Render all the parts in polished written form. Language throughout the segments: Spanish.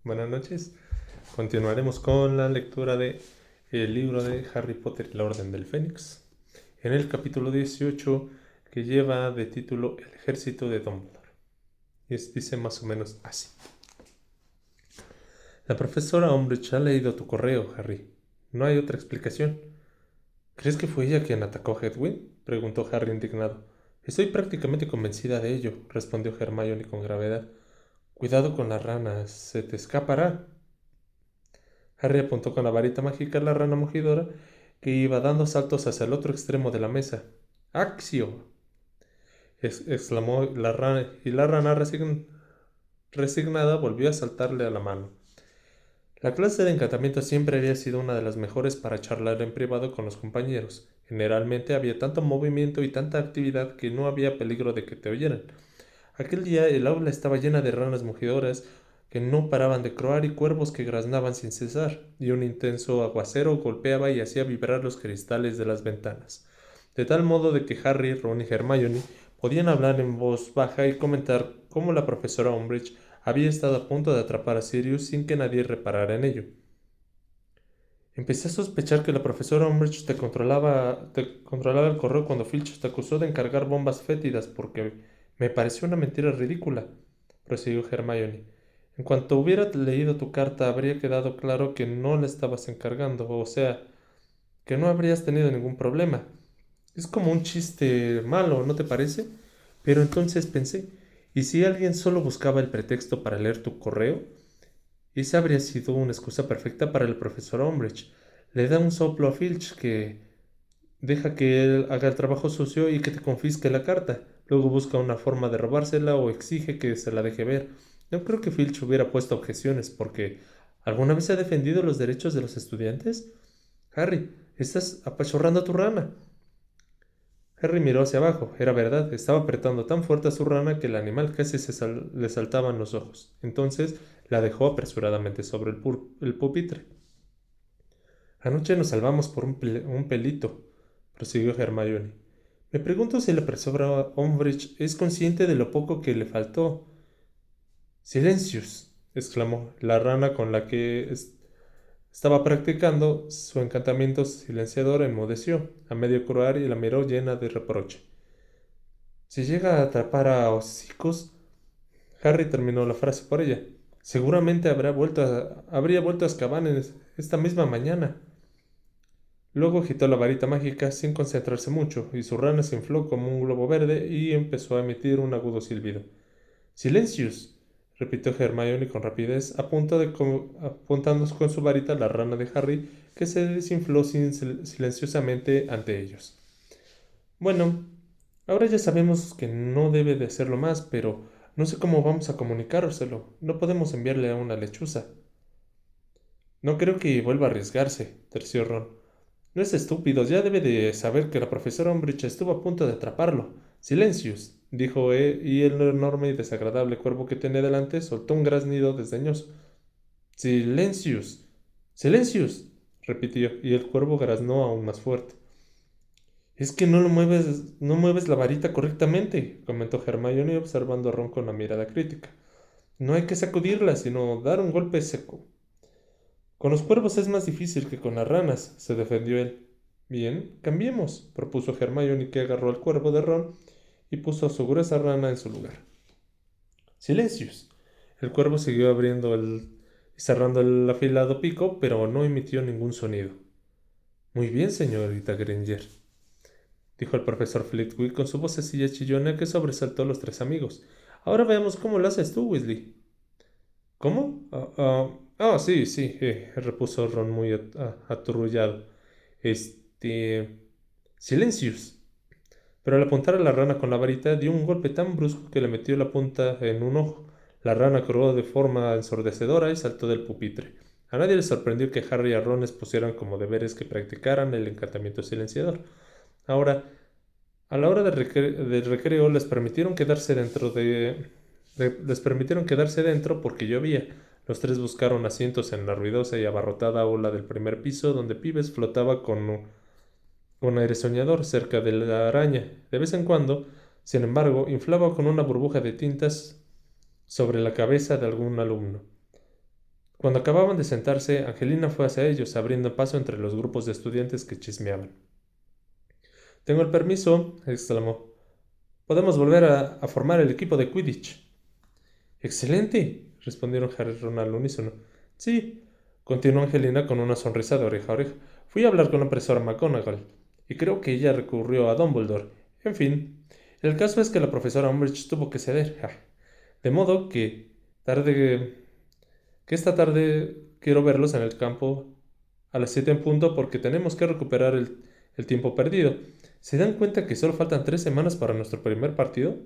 Buenas noches. Continuaremos con la lectura de el libro de Harry Potter y la Orden del Fénix. En el capítulo 18 que lleva de título El ejército de Dumbledore. Dice más o menos así. La profesora Umbridge ha leído tu correo, Harry. No hay otra explicación. ¿Crees que fue ella quien atacó a Hedwig?, preguntó Harry indignado. Estoy prácticamente convencida de ello, respondió Hermione con gravedad. Cuidado con la rana, se te escapará. Harry apuntó con la varita mágica a la rana mugidora que iba dando saltos hacia el otro extremo de la mesa. ¡Accio! Exclamó la rana, y la rana resignada volvió a saltarle a la mano. La clase de encantamiento siempre había sido una de las mejores para charlar en privado con los compañeros. Generalmente había tanto movimiento y tanta actividad que no había peligro de que te oyeran. Aquel día el aula estaba llena de ranas mugidoras que no paraban de croar y cuervos que graznaban sin cesar, y un intenso aguacero golpeaba y hacía vibrar los cristales de las ventanas, de tal modo de que Harry, Ron y Hermione podían hablar en voz baja y comentar cómo la profesora Umbridge había estado a punto de atrapar a Sirius sin que nadie reparara en ello. Empecé a sospechar que la profesora Umbridge te controlaba el correo cuando Filch te acusó de encargar bombas fétidas porque me pareció una mentira ridícula, prosiguió Hermione. En cuanto hubiera leído tu carta habría quedado claro que no la estabas encargando, o sea, que no habrías tenido ningún problema. Es como un chiste malo, ¿no te parece? Pero entonces pensé, ¿y si alguien solo buscaba el pretexto para leer tu correo? Esa habría sido una excusa perfecta para el profesor Umbridge. Le da un soplo a Filch que deja que él haga el trabajo sucio y que te confisque la carta. Luego busca una forma de robársela o exige que se la deje ver. No creo que Filch hubiera puesto objeciones porque ¿alguna vez ha defendido los derechos de los estudiantes? Harry, estás apachurrando a tu rana. Harry miró hacia abajo. Era verdad, estaba apretando tan fuerte a su rana que el animal casi le saltaban los ojos. Entonces la dejó apresuradamente sobre el pupitre. Anoche nos salvamos por un pelito, prosiguió Hermione. Me pregunto si la profesora Umbridge es consciente de lo poco que le faltó. Silencius, exclamó. La rana con la que estaba practicando su encantamiento silenciador enmudeció, a medio croar y la miró llena de reproche. Si llega a atrapar a hocicos, Harry terminó la frase por ella. Seguramente habría vuelto a Azkaban esta misma mañana. Luego agitó la varita mágica sin concentrarse mucho, y su rana se infló como un globo verde y empezó a emitir un agudo silbido. ¡Silencius! Repitió Hermione con rapidez, apuntando con su varita a la rana de Harry, que se desinfló silenciosamente ante ellos. Bueno, ahora ya sabemos que no debe de hacerlo más, pero no sé cómo vamos a comunicárselo. No podemos enviarle a una lechuza. No creo que vuelva a arriesgarse, terció Ron. No es estúpido, ya debe de saber que la profesora Umbridge estuvo a punto de atraparlo. Silencius, dijo y el enorme y desagradable cuervo que tenía delante soltó un graznido desdeñoso. Silencius. Silencius, repitió, y el cuervo graznó aún más fuerte. Es que no mueves la varita correctamente, comentó Hermione observando a Ron con una mirada crítica. No hay que sacudirla, sino dar un golpe seco. Con los cuervos es más difícil que con las ranas, se defendió él. Bien, cambiemos, propuso Hermione, que agarró al cuervo de Ron y puso a su gruesa rana en su lugar. Silencios. El cuervo siguió abriendo y cerrando el afilado pico, pero no emitió ningún sonido. Muy bien, señorita Granger, dijo el profesor Flitwick con su vocecilla chillona que sobresaltó a los tres amigos. Ahora veamos cómo lo haces tú, Weasley. ¿Cómo? Sí, sí, repuso Ron muy aturrullado. Este... Silencius. Pero al apuntar a la rana con la varita, dio un golpe tan brusco que le metió la punta en un ojo. La rana croó de forma ensordecedora y saltó del pupitre. A nadie le sorprendió que Harry y Ron les pusieran como deberes que practicaran el encantamiento silenciador. Ahora, a la hora del recreo les permitieron quedarse dentro porque llovía. Los tres buscaron asientos en la ruidosa y abarrotada aula del primer piso, donde Pibes flotaba con un aire soñador cerca de la araña. De vez en cuando, sin embargo, inflaba con una burbuja de tintas sobre la cabeza de algún alumno. Cuando acababan de sentarse, Angelina fue hacia ellos, abriendo paso entre los grupos de estudiantes que chismeaban. «Tengo el permiso», exclamó. «Podemos volver a formar el equipo de Quidditch». «¡Excelente!», respondieron Harry y Ron al unísono. «Sí», continuó Angelina con una sonrisa de oreja a oreja. «Fui a hablar con la profesora McGonagall, y creo que ella recurrió a Dumbledore. En fin, el caso es que la profesora Umbridge tuvo que ceder. De modo que esta tarde quiero verlos en el campo a las 7 en punto porque tenemos que recuperar el tiempo perdido. ¿Se dan cuenta que solo faltan 3 semanas para nuestro primer partido?».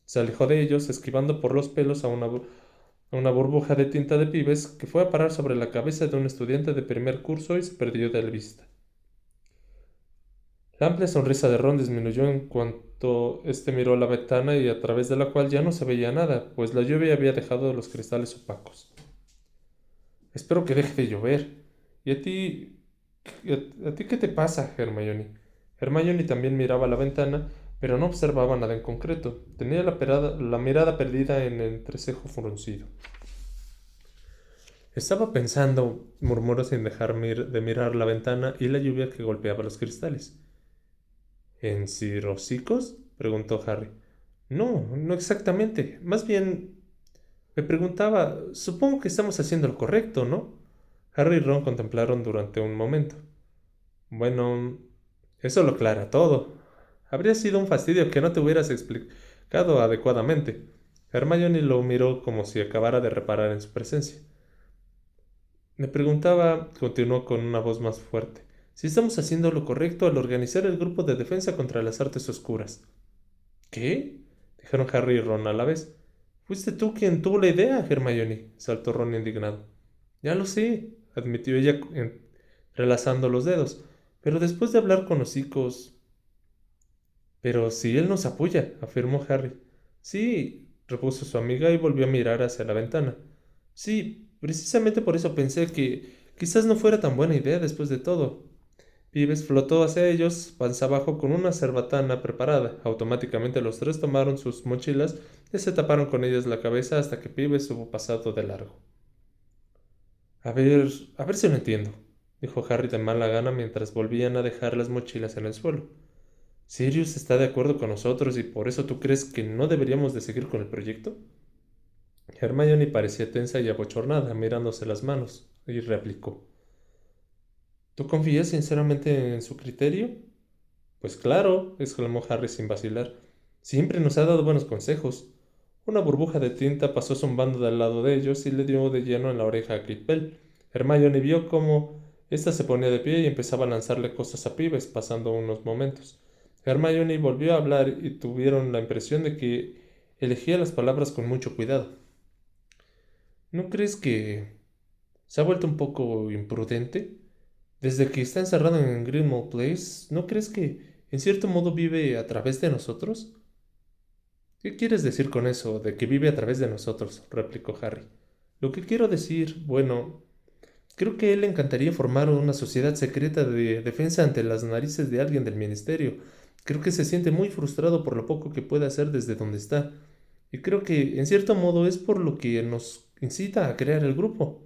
Se alejó de ellos, esquivando por los pelos a una burbuja de tinta de pibes que fue a parar sobre la cabeza de un estudiante de primer curso y se perdió de la vista. La amplia sonrisa de Ron disminuyó en cuanto éste miró la ventana y a través de la cual ya no se veía nada, pues la lluvia había dejado los cristales opacos. «Espero que deje de llover. ¿Y a ti qué te pasa, Hermione?». Hermione también miraba la ventana, pero no observaba nada en concreto. Tenía la mirada perdida en el entrecejo fruncido. «Estaba pensando», murmuró sin dejar de mirar la ventana y la lluvia que golpeaba los cristales. «¿En cirrósicos?», preguntó Harry. «No, no exactamente. Más bien me preguntaba, supongo que estamos haciendo lo correcto, ¿no?». Harry y Ron contemplaron durante un momento. «Bueno, eso lo aclara todo. Habría sido un fastidio que no te hubieras explicado adecuadamente». Hermione lo miró como si acabara de reparar en su presencia. «Me preguntaba», continuó con una voz más fuerte, «si estamos haciendo lo correcto al organizar el grupo de defensa contra las artes oscuras». «¿Qué?», dijeron Harry y Ron a la vez. «Fuiste tú quien tuvo la idea, Hermione», saltó Ron indignado. «Ya lo sé», admitió ella entrelazando los dedos, «pero después de hablar con los hijos...». «Pero si él nos apoya», afirmó Harry. «Sí», repuso su amiga y volvió a mirar hacia la ventana. «Sí, precisamente por eso pensé que quizás no fuera tan buena idea después de todo». Pives flotó hacia ellos, panza abajo, con una cerbatana preparada. Automáticamente los tres tomaron sus mochilas y se taparon con ellas la cabeza hasta que Pives hubo pasado de largo. A ver si lo entiendo», dijo Harry de mala gana mientras volvían a dejar las mochilas en el suelo. «¿Sirius está de acuerdo con nosotros y por eso tú crees que no deberíamos de seguir con el proyecto?». Hermione parecía tensa y abochornada, mirándose las manos, y replicó: «¿Tú confías sinceramente en su criterio?». «Pues claro», exclamó Harry sin vacilar. «Siempre nos ha dado buenos consejos». Una burbuja de tinta pasó zumbando del lado de ellos y le dio de lleno en la oreja a Kate Bell. Hermione vio cómo ésta se ponía de pie y empezaba a lanzarle cosas a Pives, pasando unos momentos. Hermione volvió a hablar y tuvieron la impresión de que elegía las palabras con mucho cuidado. «¿No crees que se ha vuelto un poco imprudente? Desde que está encerrado en Grimmauld Place, ¿no crees que, en cierto modo, vive a través de nosotros?». «¿Qué quieres decir con eso, de que vive a través de nosotros?», replicó Harry. «Lo que quiero decir, bueno, creo que a él le encantaría formar una sociedad secreta de defensa ante las narices de alguien del ministerio. Creo que se siente muy frustrado por lo poco que puede hacer desde donde está. Y creo que, en cierto modo, es por lo que nos incita a crear el grupo».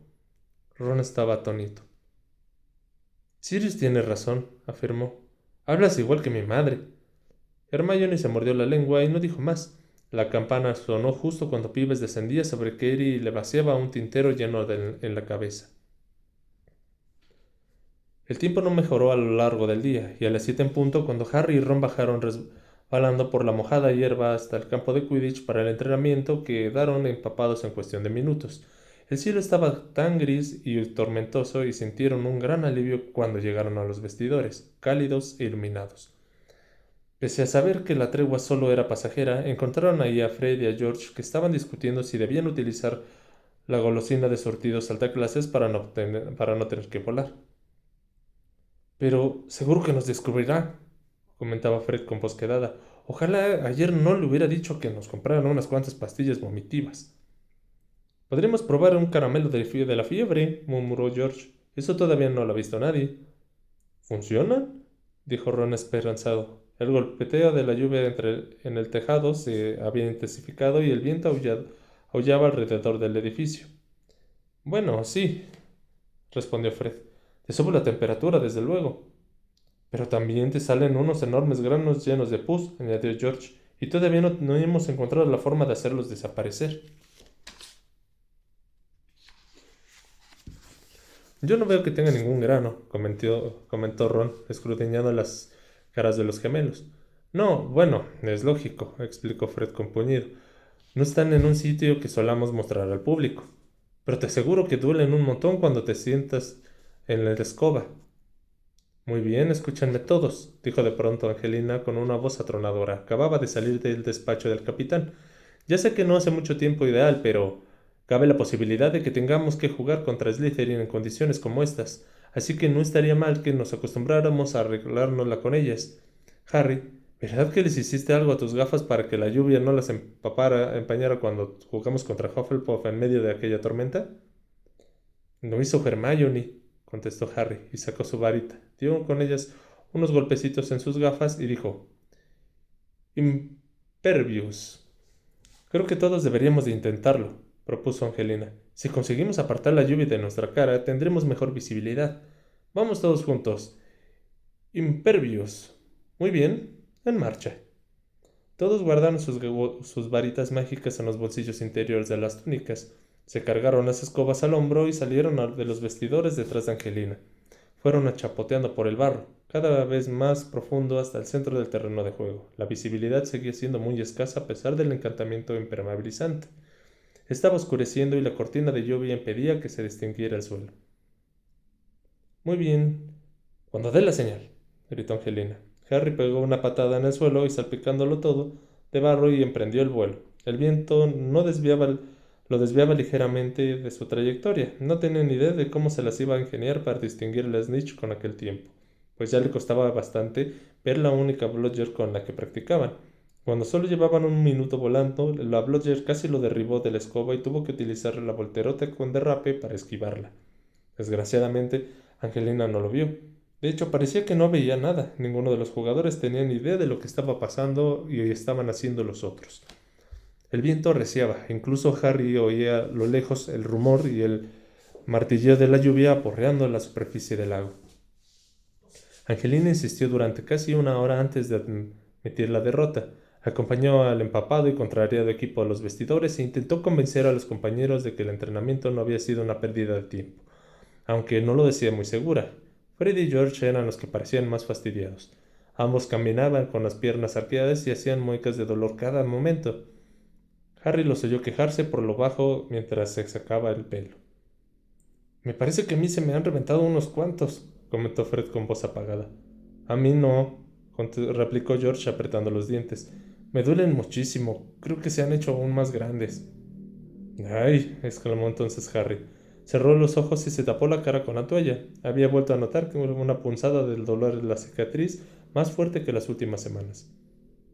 Ron estaba atónito. «Sirius tiene razón», afirmó. «Hablas igual que mi madre». Hermione se mordió la lengua y no dijo más. La campana sonó justo cuando Pives descendía sobre Katie y le vaciaba un tintero lleno en la cabeza. El tiempo no mejoró a lo largo del día, y a las 7 en punto, cuando Harry y Ron bajaron resbalando por la mojada hierba hasta el campo de Quidditch para el entrenamiento, quedaron empapados en cuestión de minutos. El cielo estaba tan gris y tormentoso y sintieron un gran alivio cuando llegaron a los vestidores, cálidos e iluminados. Pese a saber que la tregua solo era pasajera, encontraron ahí a Fred y a George, que estaban discutiendo si debían utilizar la golosina de sortidos saltaclases para no tener que volar. «Pero seguro que nos descubrirá», comentaba Fred con voz quedada. «Ojalá ayer no le hubiera dicho que nos compraran unas cuantas pastillas vomitivas». «Podríamos probar un caramelo de la fiebre», murmuró George. «Eso todavía no lo ha visto nadie». «¿Funcionan?», dijo Ron esperanzado. El golpeteo de la lluvia en el tejado se había intensificado y el viento aullaba alrededor del edificio. Bueno, sí, respondió Fred. Te sube la temperatura, desde luego. Pero también te salen unos enormes granos llenos de pus, añadió George, y todavía no hemos encontrado la forma de hacerlos desaparecer. Yo no veo que tenga ningún grano, comentó Ron, escudriñando las caras de los gemelos. No, bueno, es lógico, explicó Fred compuñido. No están en un sitio que solamos mostrar al público. Pero te aseguro que duelen un montón cuando te sientas en la escoba. Muy bien, escúchanme todos, dijo de pronto Angelina con una voz atronadora. Acababa de salir del despacho del capitán. Ya sé que no hace mucho tiempo ideal, pero cabe la posibilidad de que tengamos que jugar contra Slytherin en condiciones como estas, así que no estaría mal que nos acostumbráramos a arreglárnosla con ellas. Harry, ¿verdad que les hiciste algo a tus gafas para que la lluvia no las empañara cuando jugamos contra Hufflepuff en medio de aquella tormenta? Lo hizo Hermione, contestó Harry, y sacó su varita. Dio con ellas unos golpecitos en sus gafas y dijo: Impervious. Creo que todos deberíamos de intentarlo, propuso Angelina. Si conseguimos apartar la lluvia de nuestra cara, tendremos mejor visibilidad. Vamos todos juntos. Impervious. Muy bien, en marcha. Todos guardaron sus varitas mágicas en los bolsillos interiores de las túnicas. Se cargaron las escobas al hombro y salieron de los vestidores detrás de Angelina. Fueron chapoteando por el barro, cada vez más profundo hasta el centro del terreno de juego. La visibilidad seguía siendo muy escasa a pesar del encantamiento impermeabilizante. Estaba oscureciendo y la cortina de lluvia impedía que se distinguiera el suelo. Muy bien. Cuando dé la señal, gritó Angelina. Harry pegó una patada en el suelo y salpicándolo todo de barro y emprendió el vuelo. El viento lo desviaba ligeramente de su trayectoria. No tenía ni idea de cómo se las iba a ingeniar para distinguir la snitch con aquel tiempo, pues ya le costaba bastante ver la única bludger con la que practicaban. Cuando solo llevaban un minuto volando, la bludger casi lo derribó de la escoba y tuvo que utilizar la voltereta con derrape para esquivarla. Desgraciadamente, Angelina no lo vio. De hecho, parecía que no veía nada. Ninguno de los jugadores tenía ni idea de lo que estaba pasando y estaban haciendo los otros. El viento arreciaba. Incluso Harry oía a lo lejos el rumor y el martilleo de la lluvia aporreando la superficie del lago. Angelina insistió durante casi una hora antes de admitir la derrota. Acompañó al empapado y contrariado equipo a los vestidores e intentó convencer a los compañeros de que el entrenamiento no había sido una pérdida de tiempo, aunque no lo decía muy segura. Fred y George eran los que parecían más fastidiados. Ambos caminaban con las piernas arqueadas y hacían muecas de dolor cada momento. Harry los oyó quejarse por lo bajo mientras se sacaba el pelo. Me parece que a mí se me han reventado unos cuantos, comentó Fred con voz apagada. A mí no, replicó George apretando los dientes. Me duelen muchísimo. Creo que se han hecho aún más grandes. Ay, exclamó entonces Harry. Cerró los ojos y se tapó la cara con la toalla. Había vuelto a notar que una punzada del dolor en la cicatriz más fuerte que las últimas semanas.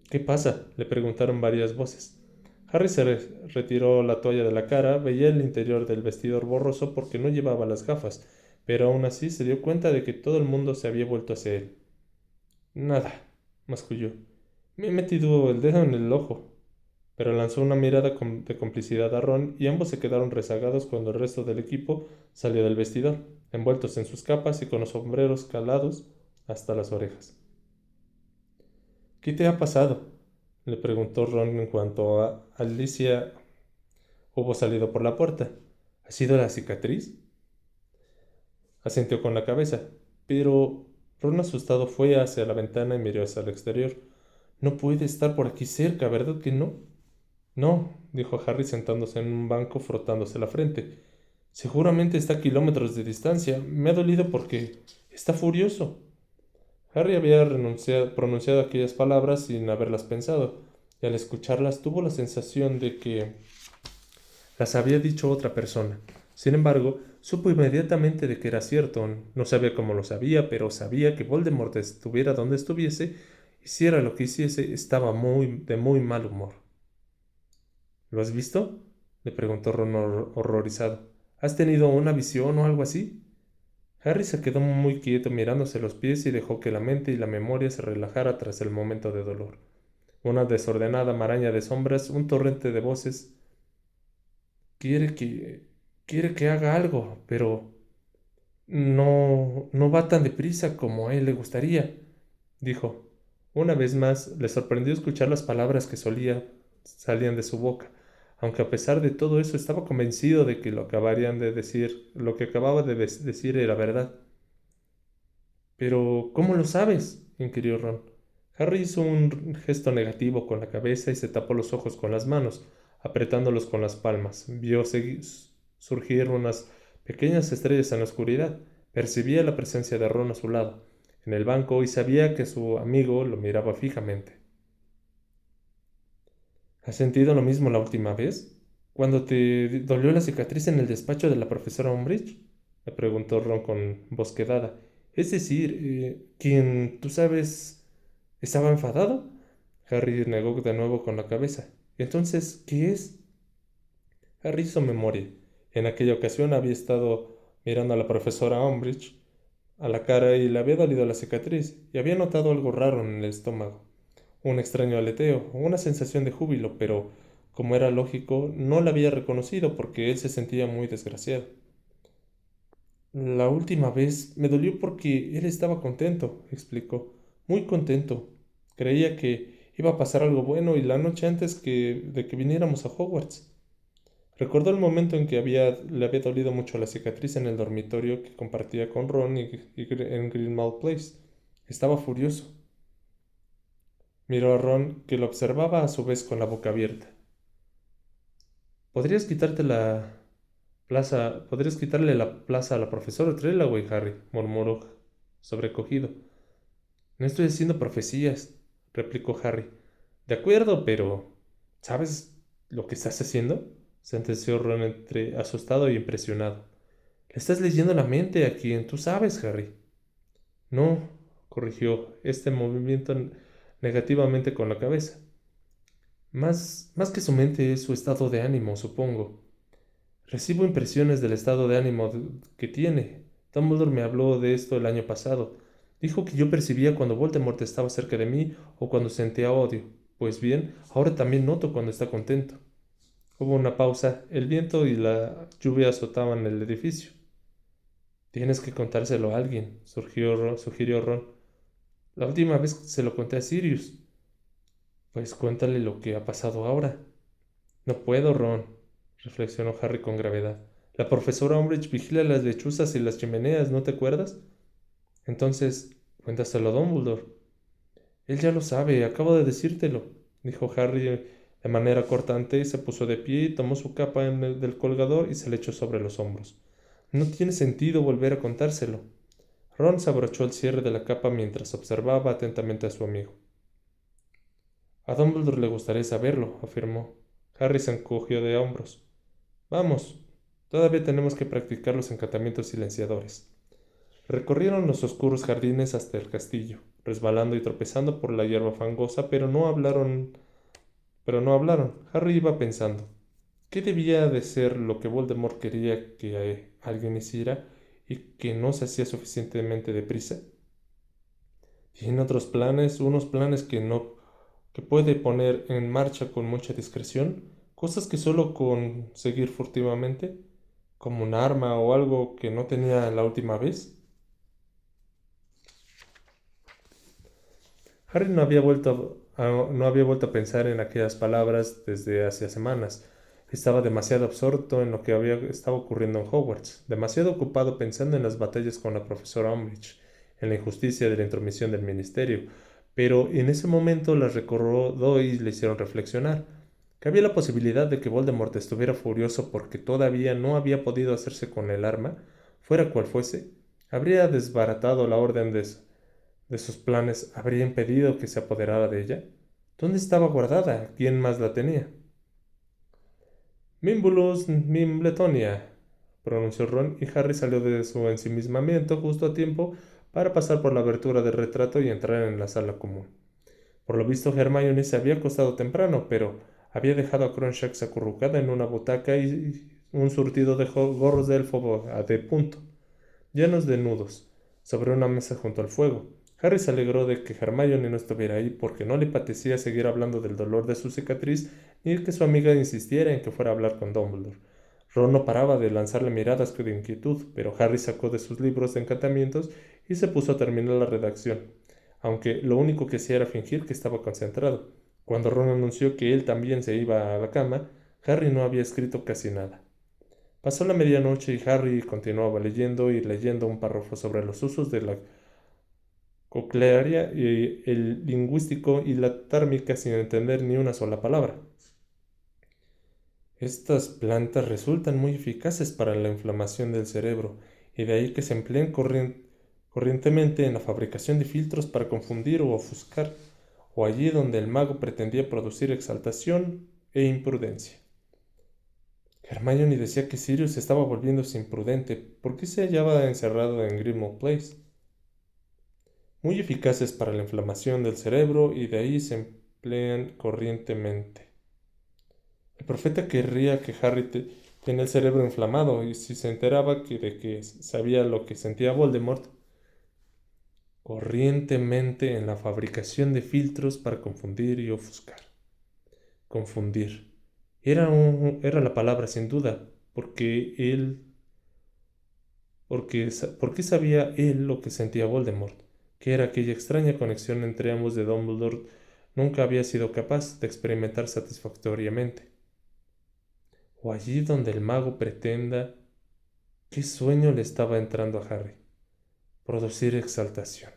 ¿Qué pasa?, le preguntaron varias voces. Harry se retiró la toalla de la cara, veía el interior del vestidor borroso porque no llevaba las gafas, pero aún así se dio cuenta de que todo el mundo se había vuelto hacia él. Nada, masculló. Me he metido el dedo en el ojo. Pero lanzó una mirada de complicidad a Ron y ambos se quedaron rezagados cuando el resto del equipo salió del vestidor, envueltos en sus capas y con los sombreros calados hasta las orejas. ¿Qué te ha pasado?, le preguntó Ron en cuanto Alicia hubo salido por la puerta. ¿Ha sido la cicatriz? Asintió con la cabeza, pero Ron asustado fue hacia la ventana y miró hacia el exterior. No puede estar por aquí cerca, ¿verdad que no? No, dijo Harry sentándose en un banco frotándose la frente. Seguramente está a kilómetros de distancia. Me ha dolido porque está furioso. Harry había pronunciado aquellas palabras sin haberlas pensado, y al escucharlas tuvo la sensación de que las había dicho otra persona. Sin embargo, supo inmediatamente de que era cierto. No sabía cómo lo sabía, pero sabía que Voldemort estuviera donde estuviese, hiciera lo que hiciese, estaba de muy mal humor. ¿Lo has visto?, le preguntó Ron horrorizado. ¿Has tenido una visión o algo así? Harry se quedó muy quieto mirándose los pies y dejó que la mente y la memoria se relajara tras el momento de dolor. Una desordenada maraña de sombras, un torrente de voces. ¿Quiere quiere que haga algo, pero no va tan deprisa como a él le gustaría, dijo. Una vez más le sorprendió escuchar las palabras que salían de su boca, aunque a pesar de todo eso estaba convencido de que lo que acababa de decir era verdad. Pero, ¿cómo lo sabes? Inquirió Ron. Harry hizo un gesto negativo con la cabeza y se tapó los ojos con las manos, apretándolos con las palmas. Vio surgir unas pequeñas estrellas en la oscuridad. Percibía la presencia de Ron a su lado, en el banco, y sabía que su amigo lo miraba fijamente. ¿Has sentido lo mismo la última vez? ¿Cuando te dolió la cicatriz en el despacho de la profesora Umbridge? Le preguntó Ron con voz quedada. Es decir, quien, tú sabes, estaba enfadado. Harry negó de nuevo con la cabeza. Entonces, ¿qué es? Harry hizo memoria. En aquella ocasión había estado mirando a la profesora Umbridge a la cara y le había dolido la cicatriz, y había notado algo raro en el estómago. Un extraño aleteo, una sensación de júbilo, pero, como era lógico, no la había reconocido porque él se sentía muy desgraciado. La última vez me dolió porque él estaba contento, explicó, muy contento. Creía que iba a pasar algo bueno y la noche antes de que viniéramos a Hogwarts. Recordó el momento en que le había dolido mucho la cicatriz en el dormitorio que compartía con Ron en Greenmount Place. Estaba furioso. Miró a Ron, que lo observaba a su vez con la boca abierta. Podrías quitarle la plaza a la profesora Trelawney, Harry, murmuró sobrecogido. No estoy haciendo profecías, replicó Harry. De acuerdo, pero ¿sabes lo que estás haciendo? Sentenció Ron entre asustado y impresionado. Le estás leyendo la mente a quien tú sabes, Harry. No, corrigió este movimiento negativamente con la cabeza. Más que su mente es su estado de ánimo, supongo. Recibo impresiones del estado de ánimo que tiene. Dumbledore me habló de esto el año pasado. Dijo que yo percibía cuando Voldemort estaba cerca de mí o cuando sentía odio. Pues bien, ahora también noto cuando está contento. Hubo una pausa. El viento y la lluvia azotaban el edificio. Tienes que contárselo a alguien, sugirió Ron. La última vez se lo conté a Sirius. Pues cuéntale lo que ha pasado ahora. No puedo, Ron, reflexionó Harry con gravedad. La profesora Umbridge vigila las lechuzas y las chimeneas, ¿no te acuerdas? Entonces, cuéntaselo a Dumbledore. Él ya lo sabe, acabo de decírtelo, dijo Harry de manera cortante y se puso de pie y tomó su capa del colgador y se le echó sobre los hombros. No tiene sentido volver a contárselo. Ron se abrochó el cierre de la capa mientras observaba atentamente a su amigo. A Dumbledore le gustaría saberlo, afirmó. Harry se encogió de hombros. Vamos, todavía tenemos que practicar los encantamientos silenciadores. Recorrieron los oscuros jardines hasta el castillo, resbalando y tropezando por la hierba fangosa, pero no hablaron. Harry iba pensando, ¿qué debía de ser lo que Voldemort quería que alguien hiciera y que no se hacía suficientemente deprisa? ¿Tiene otros planes, unos planes que puede poner en marcha con mucha discreción? Cosas que solo conseguir furtivamente, como un arma o algo que no tenía la última vez. Harry no había vuelto a pensar en aquellas palabras desde hacía semanas. Estaba demasiado absorto en lo que estaba ocurriendo en Hogwarts, demasiado ocupado pensando en las batallas con la profesora Umbridge, en la injusticia de la intromisión del ministerio, pero en ese momento las recordó y le hicieron reflexionar. Que había la posibilidad de que Voldemort estuviera furioso porque todavía no había podido hacerse con el arma, fuera cual fuese, habría desbaratado la orden de sus planes, habría impedido que se apoderara de ella. ¿Dónde estaba guardada? ¿Quién más la tenía? Mimbulus Mimbletonia, pronunció Ron, y Harry salió de su ensimismamiento justo a tiempo para pasar por la abertura del retrato y entrar en la sala común. Por lo visto, Hermione se había acostado temprano, pero había dejado a Cronshax acurrucada en una butaca y un surtido de gorros de elfo de punto, llenos de nudos, sobre una mesa junto al fuego. Harry se alegró de que Hermione no estuviera ahí porque no le apetecía seguir hablando del dolor de su cicatriz ni que su amiga insistiera en que fuera a hablar con Dumbledore. Ron no paraba de lanzarle miradas de inquietud, pero Harry sacó de sus libros de encantamientos y se puso a terminar la redacción, aunque lo único que hacía era fingir que estaba concentrado. Cuando Ron anunció que él también se iba a la cama, Harry no había escrito casi nada. Pasó la medianoche y Harry continuaba leyendo y leyendo un párrafo sobre los usos de la coclearia y el lingüístico y la tármica sin entender ni una sola palabra. Estas plantas resultan muy eficaces para la inflamación del cerebro, y de ahí que se empleen corrientemente en la fabricación de filtros para confundir o ofuscar, o allí donde el mago pretendía producir exaltación e imprudencia. Hermione decía que Sirius estaba volviéndose imprudente porque se hallaba encerrado en Grimmauld Place. Muy eficaces para la inflamación del cerebro y de ahí se emplean corrientemente. El profeta querría que Harry tenía el cerebro inflamado y si se enteraba de que sabía lo que sentía Voldemort, corrientemente en la fabricación de filtros para confundir y ofuscar. Confundir. Era la palabra sin duda, ¿por qué sabía él lo que sentía Voldemort? Que era aquella extraña conexión entre ambos de Dumbledore nunca había sido capaz de experimentar satisfactoriamente. O allí donde el mago pretenda. ¿Qué sueño le estaba entrando a Harry? Producir exaltación.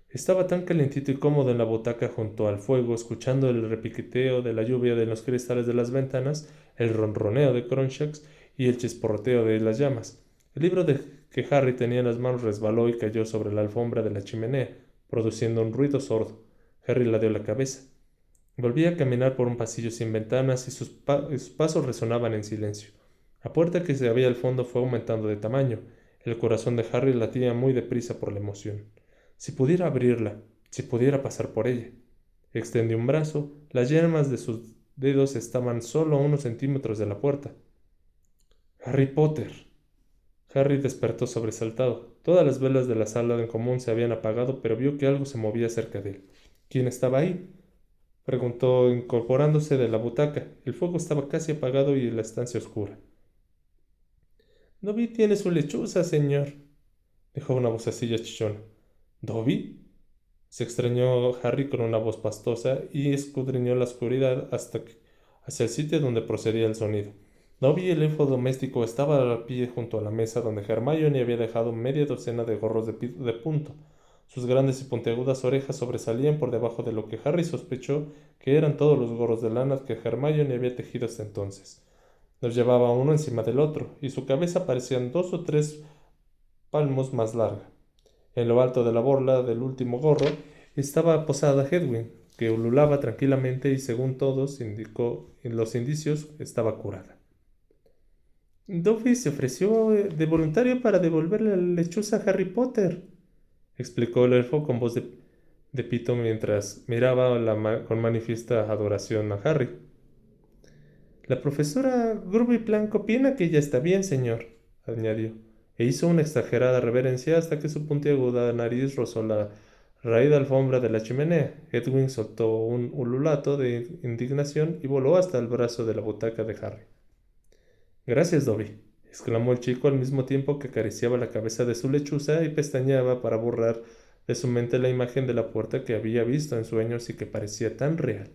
Estaba tan calentito y cómodo en la butaca junto al fuego, escuchando el repiqueteo de la lluvia de los cristales de las ventanas, el ronroneo de Crunchaks y el chisporroteo de las llamas. El libro que Harry tenía en las manos resbaló y cayó sobre la alfombra de la chimenea, produciendo un ruido sordo. Harry ladeó la cabeza. Volvía a caminar por un pasillo sin ventanas y sus pasos resonaban en silencio. La puerta que se abría al fondo fue aumentando de tamaño. El corazón de Harry latía muy deprisa por la emoción. Si pudiera abrirla, si pudiera pasar por ella. Extendió un brazo, las yemas de sus dedos estaban solo a unos centímetros de la puerta. Harry Potter. Harry despertó sobresaltado. Todas las velas de la sala en común se habían apagado, pero vio que algo se movía cerca de él. ¿Quién estaba ahí? Preguntó incorporándose de la butaca. El fuego estaba casi apagado y la estancia oscura. Dobby tiene su lechuza, señor, dijo una vocecilla chichona. ¿Dobby? Se extrañó Harry con una voz pastosa y escudriñó la oscuridad hacia el sitio donde procedía el sonido. Dobby, el elfo doméstico, estaba a pie junto a la mesa donde Hermione había dejado media docena de gorros de punto. Sus grandes y puntiagudas orejas sobresalían por debajo de lo que Harry sospechó que eran todos los gorros de lana que Hermione había tejido hasta entonces. Los llevaba uno encima del otro, y su cabeza parecía 2 o 3 palmos más larga. En lo alto de la borla del último gorro estaba posada Hedwig, que ululaba tranquilamente y según todos los indicios estaba curada. Dobby se ofreció de voluntario para devolverle la lechuza a Harry Potter, explicó el elfo con voz de pito mientras miraba con manifiesta adoración a Harry. La profesora Gruby Plank opina que ya está bien, señor, añadió, e hizo una exagerada reverencia hasta que su puntiaguda nariz rozó la raída alfombra de la chimenea. Edwin soltó un ululato de indignación y voló hasta el brazo de la butaca de Harry. Gracias, Dobby, exclamó el chico al mismo tiempo que acariciaba la cabeza de su lechuza y pestañeaba para borrar de su mente la imagen de la puerta que había visto en sueños y que parecía tan real.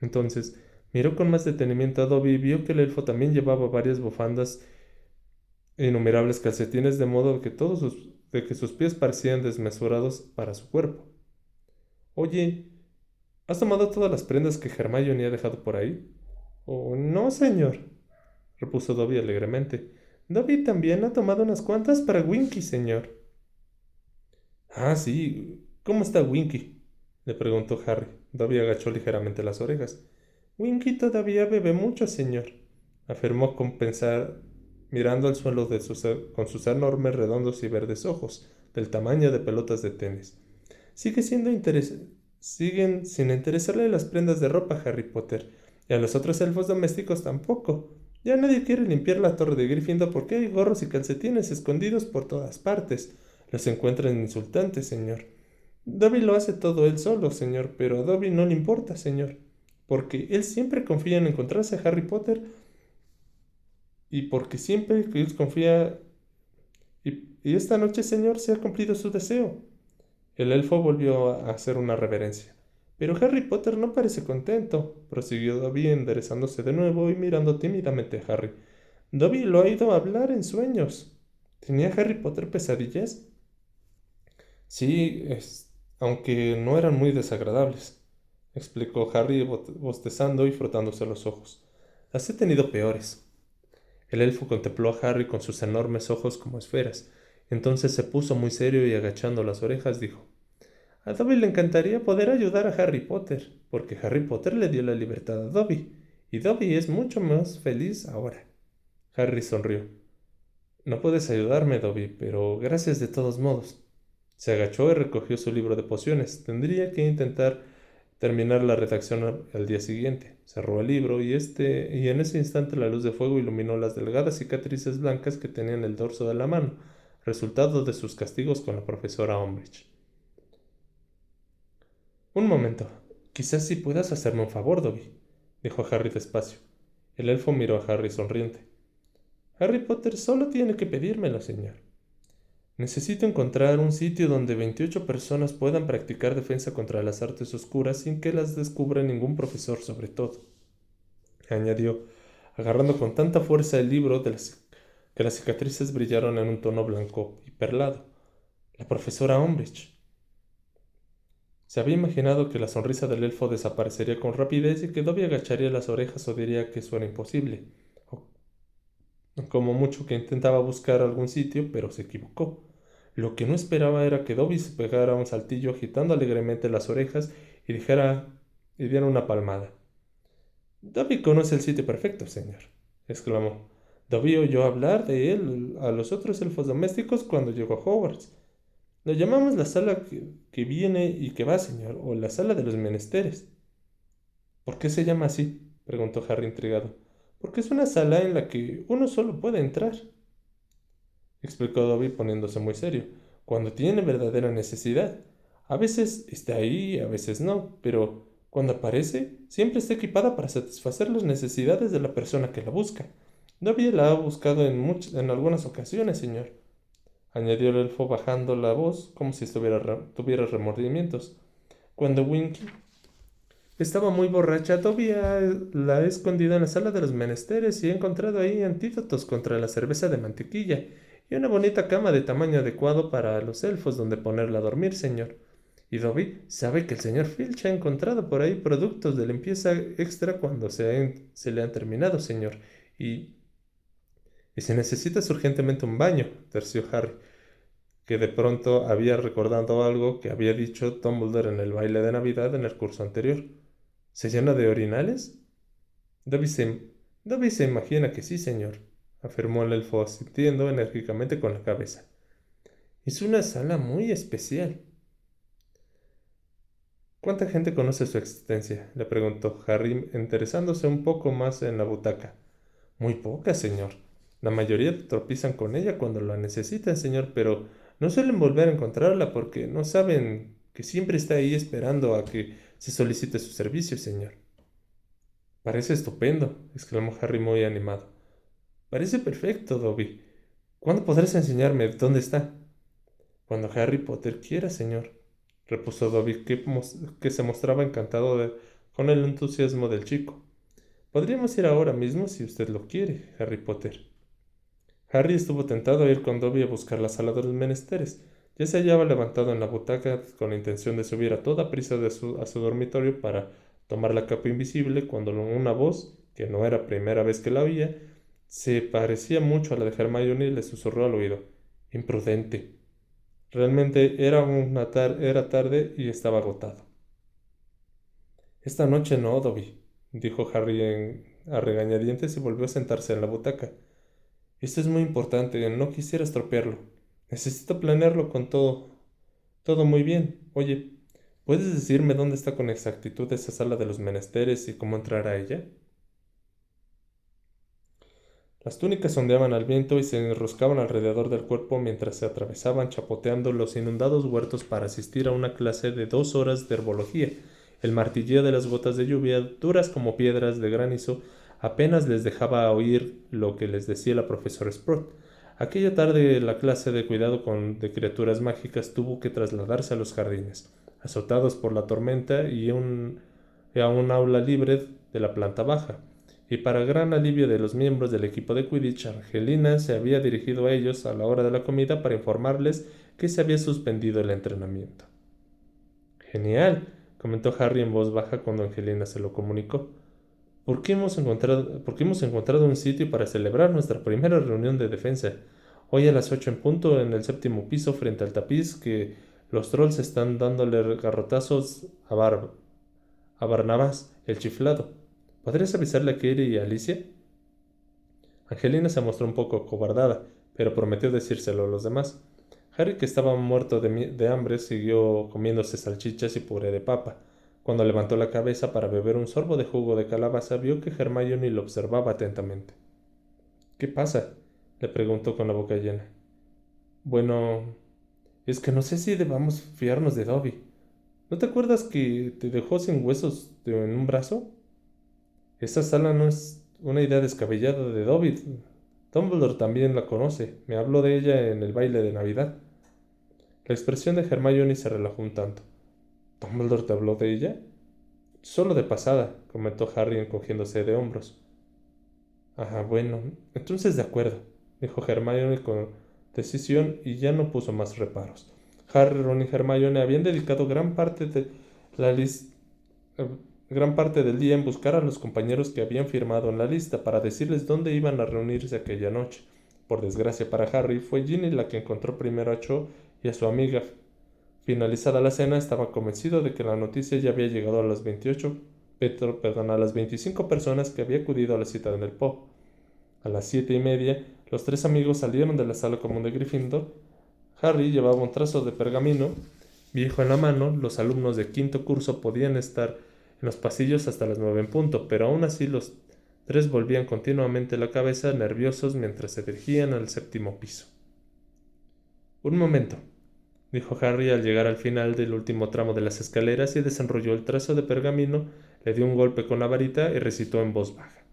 Entonces miró con más detenimiento a Dobby y vio que el elfo también llevaba varias bufandas e innumerables calcetines, de modo que sus pies parecían desmesurados para su cuerpo. Oye, ¿has tomado todas las prendas que Hermione ha dejado por ahí? Oh, no, señor, repuso Dobby alegremente. Dobby también ha tomado unas cuantas para Winky, señor. Ah, sí. ¿Cómo está Winky? Le preguntó Harry. Dobby agachó ligeramente las orejas. Winky todavía bebe mucho, señor, afirmó mirando al suelo con sus enormes, redondos y verdes ojos, del tamaño de pelotas de tenis. Siguen sin interesarle las prendas de ropa, Harry Potter, y a los otros elfos domésticos tampoco. Ya nadie quiere limpiar la torre de Gryffindor porque hay gorros y calcetines escondidos por todas partes. Los encuentran insultantes, señor. Dobby lo hace todo él solo, señor, pero a Dobby no le importa, señor, porque él siempre confía en encontrarse a Harry Potter y porque siempre que él confía... Y esta noche, señor, se ha cumplido su deseo. El elfo volvió a hacer una reverencia. Pero Harry Potter no parece contento, prosiguió Dobby enderezándose de nuevo y mirando tímidamente a Harry. Dobby lo ha oído hablar en sueños. ¿Tenía Harry Potter pesadillas? Sí, aunque no eran muy desagradables, explicó Harry bostezando y frotándose los ojos. Las he tenido peores. El elfo contempló a Harry con sus enormes ojos como esferas. Entonces se puso muy serio y agachando las orejas dijo: A Dobby le encantaría poder ayudar a Harry Potter, porque Harry Potter le dio la libertad a Dobby, y Dobby es mucho más feliz ahora. Harry sonrió. No puedes ayudarme, Dobby, pero gracias de todos modos. Se agachó y recogió su libro de pociones. Tendría que intentar terminar la redacción al día siguiente. Cerró el libro y en ese instante la luz de fuego iluminó las delgadas cicatrices blancas que tenía en el dorso de la mano, resultado de sus castigos con la profesora Umbridge. Un momento. Quizás sí puedas hacerme un favor, Dobby, dijo Harry despacio. El elfo miró a Harry sonriente. Harry Potter solo tiene que pedírmelo, señor. Necesito encontrar un sitio donde 28 personas puedan practicar defensa contra las artes oscuras sin que las descubra ningún profesor sobre todo, añadió, agarrando con tanta fuerza el libro que las cicatrices brillaron en un tono blanco y perlado. La profesora Umbridge. Se había imaginado que la sonrisa del elfo desaparecería con rapidez y que Dobby agacharía las orejas o diría que eso era imposible, o como mucho que intentaba buscar algún sitio, pero se equivocó. Lo que no esperaba era que Dobby se pegara un saltillo agitando alegremente las orejas y diera una palmada. Dobby conoce el sitio perfecto, señor, exclamó. Dobby oyó hablar de él a los otros elfos domésticos cuando llegó a Hogwarts. Lo llamamos la sala que viene y que va, señor, o la sala de los menesteres. ¿Por qué se llama así? Preguntó Harry intrigado. Porque es una sala en la que uno solo puede entrar, explicó Dobby poniéndose muy serio, cuando tiene verdadera necesidad. A veces está ahí, a veces no, pero cuando aparece, siempre está equipada para satisfacer las necesidades de la persona que la busca. Dobby la ha buscado en algunas ocasiones, señor, añadió el elfo bajando la voz como si tuviera remordimientos. Cuando Winky estaba muy borracha, Dobby la ha escondido en la sala de los menesteres y ha encontrado ahí antídotos contra la cerveza de mantequilla y una bonita cama de tamaño adecuado para los elfos donde ponerla a dormir, señor. Y Dobby sabe que el señor Filch ha encontrado por ahí productos de limpieza extra cuando se le han terminado, señor. Y... Y si necesitas urgentemente un baño, terció Harry, que de pronto había recordado algo que había dicho Dumbledore en el baile de Navidad en el curso anterior. ¿Se llena de orinales? Dobby se, Dobby se imagina que sí, señor, afirmó el elfo asintiendo enérgicamente con la cabeza. Es una sala muy especial. ¿Cuánta gente conoce su existencia? Le preguntó Harry, interesándose un poco más en la butaca. Muy poca, señor. La mayoría tropiezan con ella cuando la necesitan, señor, pero no suelen volver a encontrarla porque no saben que siempre está ahí esperando a que se solicite su servicio, señor. Parece estupendo, exclamó Harry muy animado. Parece perfecto, Dobby. ¿Cuándo podrás enseñarme dónde está? Cuando Harry Potter quiera, señor, repuso Dobby, que se mostraba encantado con el entusiasmo del chico. Podríamos ir ahora mismo si usted lo quiere, Harry Potter. Harry estuvo tentado a ir con Dobby a buscar la sala de los menesteres. Ya se hallaba levantado en la butaca con la intención de subir a toda prisa a su dormitorio para tomar la capa invisible cuando una voz, que no era primera vez que la oía, se parecía mucho a la de Hermione y le susurró al oído. Imprudente. Realmente era tarde y estaba agotado. Esta noche no, Dobby, dijo Harry a regañadientes y volvió a sentarse en la butaca. Esto es muy importante, no quisiera estropearlo. Necesito planearlo con todo muy bien. Oye, ¿puedes decirme dónde está con exactitud esa sala de los menesteres y cómo entrar a ella? Las túnicas ondeaban al viento y se enroscaban alrededor del cuerpo mientras se atravesaban chapoteando los inundados huertos para asistir a una clase de 2 horas de herbología. El martilleo de las gotas de lluvia, duras como piedras de granizo, apenas les dejaba oír lo que les decía la profesora Sprout. Aquella tarde la clase de cuidado de criaturas mágicas tuvo que trasladarse a los jardines, azotados por la tormenta y a un aula libre de la planta baja. Y para gran alivio de los miembros del equipo de Quidditch, Angelina se había dirigido a ellos a la hora de la comida para informarles que se había suspendido el entrenamiento. Genial, comentó Harry en voz baja cuando Angelina se lo comunicó. ¿Por qué hemos encontrado un sitio para celebrar nuestra primera reunión de defensa? Hoy a las 8 en punto en el séptimo piso frente al tapiz que los trolls están dándole garrotazos a Barnabas, el chiflado. ¿Podrías avisarle a Katie y a Alicia? Angelina se mostró un poco acobardada, pero prometió decírselo a los demás. Harry, que estaba muerto de hambre, siguió comiéndose salchichas y puré de papa. Cuando levantó la cabeza para beber un sorbo de jugo de calabaza, vio que Hermione lo observaba atentamente. ¿Qué pasa?, le preguntó con la boca llena. Bueno, es que no sé si debamos fiarnos de Dobby. ¿No te acuerdas que te dejó sin huesos en un brazo? Esa sala no es una idea descabellada de Dobby. Dumbledore también la conoce. Me habló de ella en el baile de Navidad. La expresión de Hermione se relajó un tanto. ¿Dumbledore te habló de ella? Solo de pasada, comentó Harry encogiéndose de hombros. Ah, bueno, entonces de acuerdo, dijo Hermione con decisión y ya no puso más reparos. Harry, Ron y Hermione habían dedicado la lis- eh, gran parte del día en buscar a los compañeros que habían firmado en la lista para decirles dónde iban a reunirse aquella noche. Por desgracia para Harry, fue Ginny la que encontró primero a Cho y a su amiga. Finalizada la cena, estaba convencido de que la noticia ya había llegado a las 25 personas que había acudido a la cita en el pub. A las 7:30, los tres amigos salieron de la sala común de Gryffindor. Harry llevaba un trazo de pergamino viejo en la mano. Los alumnos de quinto curso podían estar en los pasillos hasta las 9 en punto, pero aún así los tres volvían continuamente la cabeza, nerviosos, mientras se dirigían al séptimo piso. Un momento, dijo Harry al llegar al final del último tramo de las escaleras y desenrolló el trazo de pergamino, le dio un golpe con la varita y recitó en voz baja.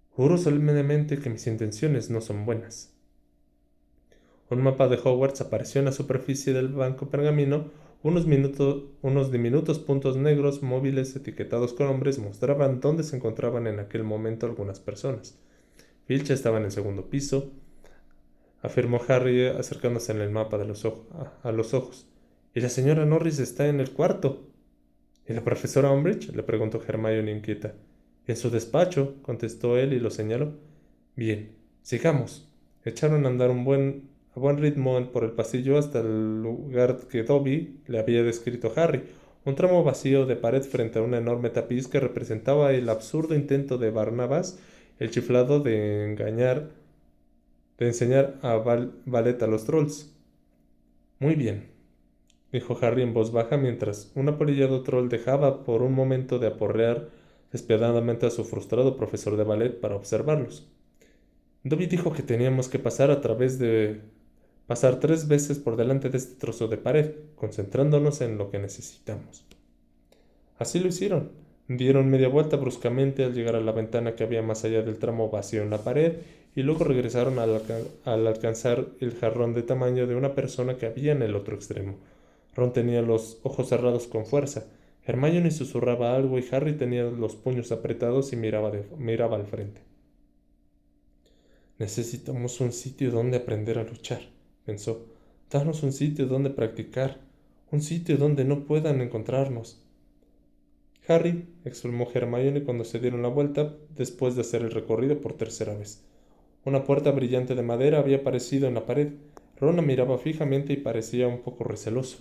Juro solemnemente que mis intenciones no son buenas. Un mapa de Hogwarts apareció en la superficie del blanco pergamino. Unos diminutos puntos negros móviles etiquetados con nombres mostraban dónde se encontraban en aquel momento algunas personas. Filch estaba en el segundo piso, afirmó Harry acercándose en el mapa a los ojos. Y la señora Norris está en el cuarto. ¿Y la profesora Umbridge?, le preguntó Hermione inquieta. En su despacho, contestó él y lo señaló. Bien, sigamos. Echaron a andar a buen ritmo por el pasillo hasta el lugar que Dobby le había descrito a Harry, un tramo vacío de pared frente a un enorme tapiz que representaba el absurdo intento de Barnabas, el chiflado, de enseñar ballet a los trolls. Muy bien, dijo Harry en voz baja mientras un apolillado troll dejaba por un momento de aporrear despiadadamente a su frustrado profesor de ballet para observarlos. Dobby dijo que teníamos que pasar 3 veces por delante de este trozo de pared, concentrándonos en lo que necesitamos. Así lo hicieron. Dieron media vuelta bruscamente al llegar a la ventana que había más allá del tramo vacío en la pared y luego regresaron al alcanzar el jarrón de tamaño de una persona que había en el otro extremo. Ron tenía los ojos cerrados con fuerza. Hermione susurraba algo y Harry tenía los puños apretados y miraba al frente. Necesitamos un sitio donde aprender a luchar, pensó. Danos un sitio donde practicar, un sitio donde no puedan encontrarnos. Harry, exclamó Hermione cuando se dieron la vuelta después de hacer el recorrido por tercera vez. Una puerta brillante de madera había aparecido en la pared. Ron la miraba fijamente y parecía un poco receloso.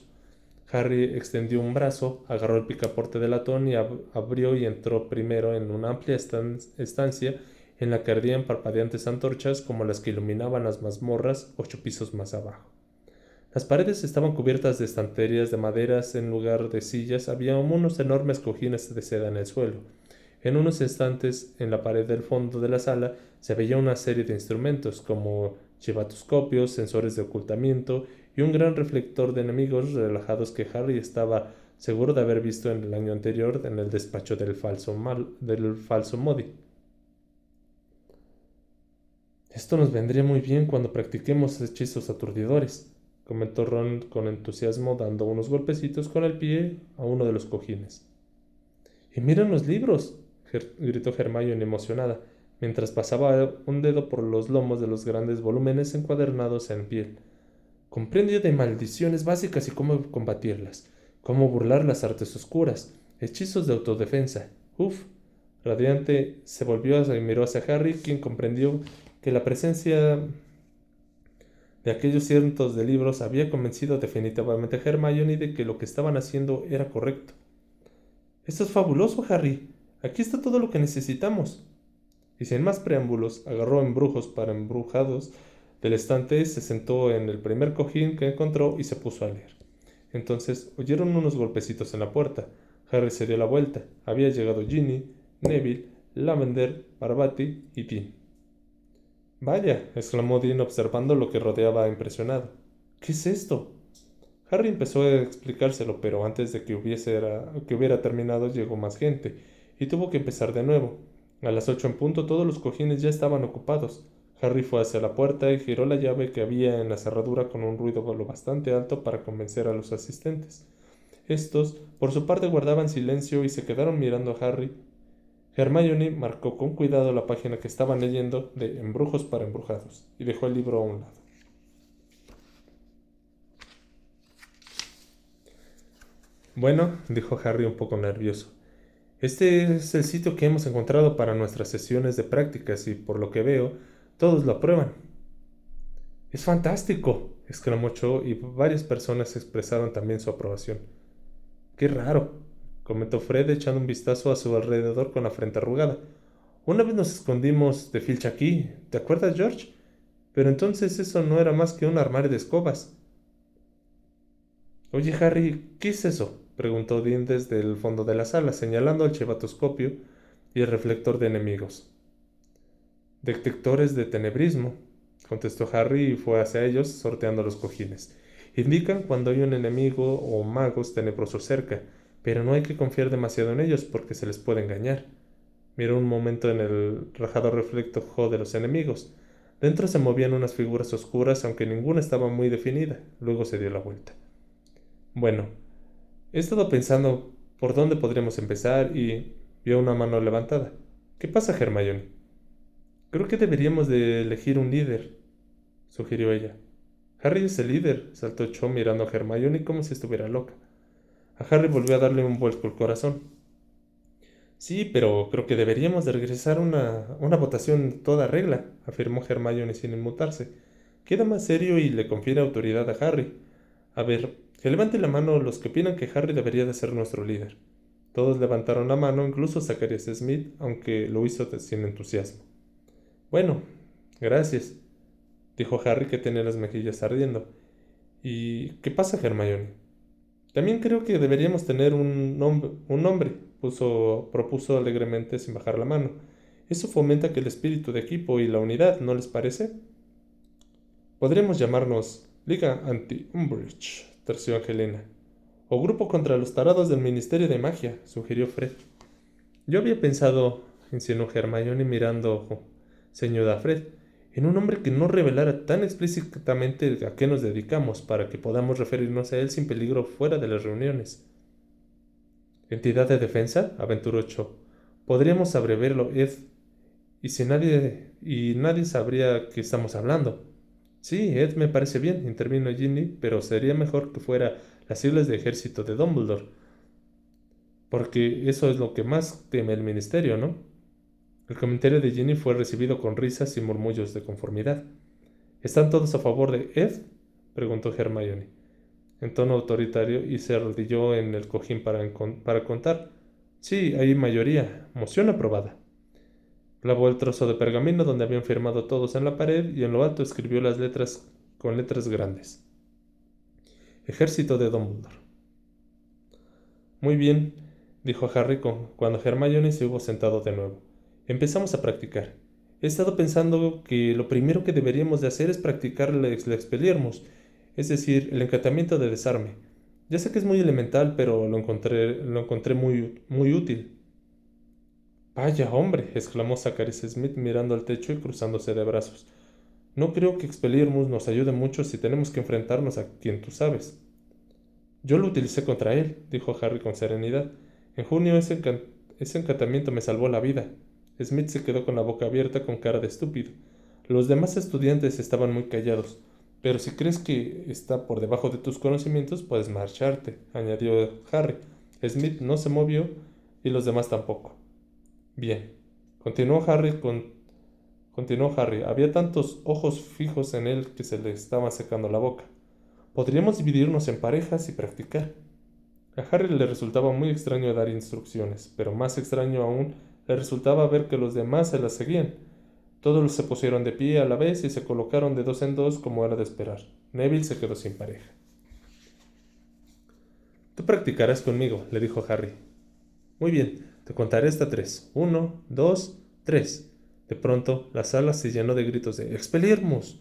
Harry extendió un brazo, agarró el picaporte de latón y abrió y entró primero en una amplia estancia en la que ardían parpadeantes antorchas como las que iluminaban las mazmorras 8 pisos más abajo. Las paredes estaban cubiertas de estanterías de maderas. En lugar de sillas había unos enormes cojines de seda en el suelo. En unos instantes, en la pared del fondo de la sala, se veía una serie de instrumentos como chivatoscopios, sensores de ocultamiento y un gran reflector de enemigos relajados que Harry estaba seguro de haber visto en el año anterior en el despacho del falso Modi. Esto nos vendría muy bien cuando practiquemos hechizos aturdidores, comentó Ron con entusiasmo, dando unos golpecitos con el pie a uno de los cojines. ¡Y miren los libros! Gritó Hermione emocionada, mientras pasaba un dedo por los lomos de los grandes volúmenes encuadernados en piel. Compendio de maldiciones básicas y cómo combatirlas, cómo burlar las artes oscuras, hechizos de autodefensa. Uf. Radiante se volvió y miró hacia Harry, quien comprendió que la presencia de aquellos cientos de libros había convencido definitivamente a Hermione de que lo que estaban haciendo era correcto. «Esto es fabuloso, Harry. Aquí está todo lo que necesitamos». Y sin más preámbulos, agarró embrujos para embrujados del estante, se sentó en el primer cojín que encontró y se puso a leer. Entonces oyeron unos golpecitos en la puerta. Harry se dio la vuelta. Había llegado Ginny, Neville, Lavender, Parvati y Dean. «Vaya», exclamó Dean observando lo que rodeaba impresionado. «¿Qué es esto?» Harry empezó a explicárselo, pero antes de que hubiera terminado llegó más gente, y tuvo que empezar de nuevo. A las 8 en punto todos los cojines ya estaban ocupados. Harry fue hacia la puerta y giró la llave que había en la cerradura con un ruido lo bastante alto para convencer a los asistentes. Estos, por su parte, guardaban silencio y se quedaron mirando a Harry. Hermione marcó con cuidado la página que estaban leyendo de Embrujos para Embrujados y dejó el libro a un lado. «Bueno», dijo Harry un poco nervioso, «este es el sitio que hemos encontrado para nuestras sesiones de prácticas y, por lo que veo, todos lo aprueban». «¡Es fantástico!», exclamó Cho, y varias personas expresaron también su aprobación. «Qué raro», comentó Fred echando un vistazo a su alrededor con la frente arrugada. «Una vez nos escondimos de Filch aquí, ¿te acuerdas, George? Pero entonces eso no era más que un armario de escobas». «Oye, Harry, ¿qué es eso?», preguntó Dean desde el fondo de la sala, señalando el chivatoscopio y el reflector de enemigos. «Detectores de tenebrismo», contestó Harry y fue hacia ellos, sorteando los cojines. «Indican cuando hay un enemigo o magos tenebrosos cerca, pero no hay que confiar demasiado en ellos porque se les puede engañar». Miró un momento en el rajado reflector de los enemigos. Dentro se movían unas figuras oscuras, aunque ninguna estaba muy definida. Luego se dio la vuelta. «Bueno, he estado pensando por dónde podríamos empezar y...» vio una mano levantada. «¿Qué pasa, Hermione?» «Creo que deberíamos de elegir un líder», sugirió ella. «Harry es el líder», saltó Cho mirando a Hermione como si estuviera loca. A Harry volvió a darle un vuelco el corazón. «Sí, pero creo que deberíamos de regresar una votación en toda regla», afirmó Hermione sin inmutarse. «Queda más serio y le confiere autoridad a Harry. A ver, que levante la mano los que opinan que Harry debería de ser nuestro líder». Todos levantaron la mano, incluso Zacharias Smith, aunque lo hizo sin entusiasmo. «Bueno, gracias», dijo Harry, que tenía las mejillas ardiendo. «¿Y qué pasa, Hermione?» «También creo que deberíamos tener un nombre», propuso alegremente sin bajar la mano. «Eso fomenta que el espíritu de equipo y la unidad, ¿no les parece?» «Podríamos llamarnos Liga Anti-Umbridge», terció Angelina. «O Grupo contra los tarados del Ministerio de Magia», sugirió Fred. «Yo había pensado», insinuó Hermione mirando ceñuda a Fred, «en un nombre que no revelara tan explícitamente a qué nos dedicamos, para que podamos referirnos a él sin peligro fuera de las reuniones». «¿Entidad de defensa?», aventuró Cho. «Podríamos abreviarlo ED, y nadie sabría que estamos hablando». «Sí, Ed me parece bien», intervino Ginny, «pero sería mejor que fuera las siglas de ejército de Dumbledore, porque eso es lo que más teme el ministerio, ¿no?». El comentario de Ginny fue recibido con risas y murmullos de conformidad. «¿Están todos a favor de Ed?», preguntó Hermione, en tono autoritario, y se arrodilló en el cojín para contar. «Sí, hay mayoría. Moción aprobada». Clavó el trozo de pergamino donde habían firmado todos en la pared y en lo alto escribió las letras con letras grandes. «Ejército de Dumbledore». «Muy bien», dijo Harry cuando Hermione se hubo sentado de nuevo. «Empezamos a practicar. He estado pensando que lo primero que deberíamos de hacer es practicar el Expelliarmus, es decir, el encantamiento de desarme. Ya sé que es muy elemental, pero lo encontré muy útil». «Vaya, hombre», exclamó Zacharias Smith mirando al techo y cruzándose de brazos. No creo que Expelliarmus nos ayude mucho si tenemos que enfrentarnos a quien tú sabes. Yo lo utilicé contra él, dijo Harry con serenidad. En junio ese encantamiento me salvó la vida. Smith se quedó con la boca abierta con cara de estúpido. Los demás estudiantes estaban muy callados. Pero si crees que está por debajo de tus conocimientos, puedes marcharte, añadió Harry. Smith no se movió y los demás tampoco. Bien, continuó Harry. Había tantos ojos fijos en él que se le estaba secando la boca. Podríamos dividirnos en parejas y practicar. A Harry le resultaba muy extraño dar instrucciones, pero más extraño aún le resultaba ver que los demás se las seguían. Todos se pusieron de pie a la vez y se colocaron de dos en dos como era de esperar. Neville se quedó sin pareja. Tú practicarás conmigo, le dijo Harry. Muy bien, te contaré hasta 3. 1, 2, 3. De pronto, la sala se llenó de gritos de ¡Expelliarmus!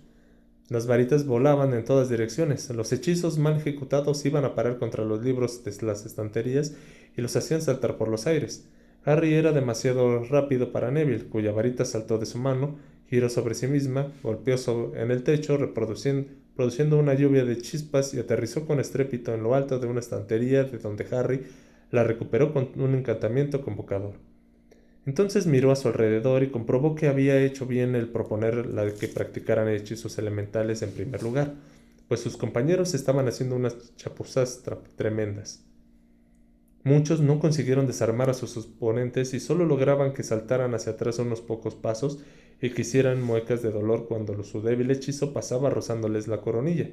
Las varitas volaban en todas direcciones. Los hechizos mal ejecutados iban a parar contra los libros de las estanterías y los hacían saltar por los aires. Harry era demasiado rápido para Neville, cuya varita saltó de su mano, giró sobre sí misma, golpeó en el techo, produciendo una lluvia de chispas y aterrizó con estrépito en lo alto de una estantería de donde Harry la recuperó con un encantamiento convocador. Entonces miró a su alrededor y comprobó que había hecho bien el proponer la de que practicaran hechizos elementales en primer lugar, pues sus compañeros estaban haciendo unas chapuzas tremendas. Muchos no consiguieron desarmar a sus oponentes y solo lograban que saltaran hacia atrás unos pocos pasos y que hicieran muecas de dolor cuando su débil hechizo pasaba rozándoles la coronilla.